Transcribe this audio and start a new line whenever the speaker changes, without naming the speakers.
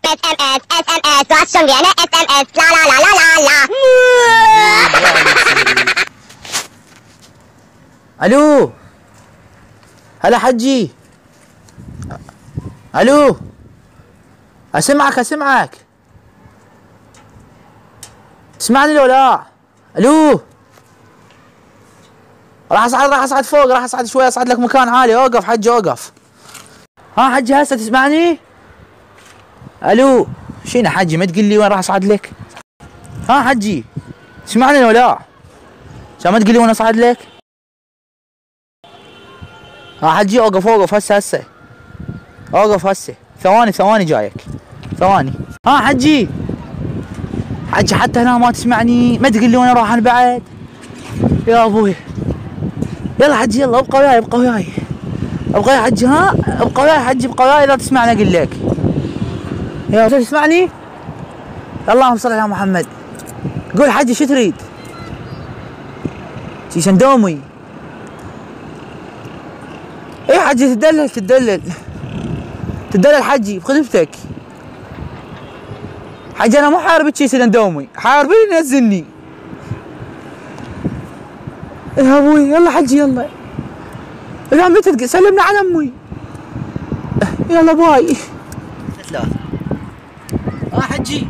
SMS, du hast schon wieder eine SMS, la la la la la la.
الو هلا حجي. الو اسمعك تسمعني لو لا؟ الو راح اصعد فوق، راح اصعد شوي، اصعد لك مكان عالي. اوقف حجي اوقف. ها حجي هسه تسمعني؟ الو شينا حجي ما تقول لي وين راح اصعد لك؟ ها حجي تسمعني لو لا؟ عشان ما تقول لي وين اصعد لك؟ ها حجي اوقف هسه اوقف هسه، ثواني جايك، ثواني. ها حجي حتى هنا ما تسمعني، ما تقول لي وين اروح انا بعد؟ يا ابوي يلا حجي يلا ابقى وياي حجي. ها ابقى وياي حجي، ابقى وياي اذا تسمعني اقول لك. يا تسمعني؟ اللهم صل على محمد. قول حجي شو تريد؟ شي شندومي. اي حجي تدلل حجي بخدمتك. حجي انا مو حاربك شي سندومي، حاربني نزلني. يا ابوي يلا حجي يلا. اذا متى سلمنا على امي. يلا باي. ثلاث. حجي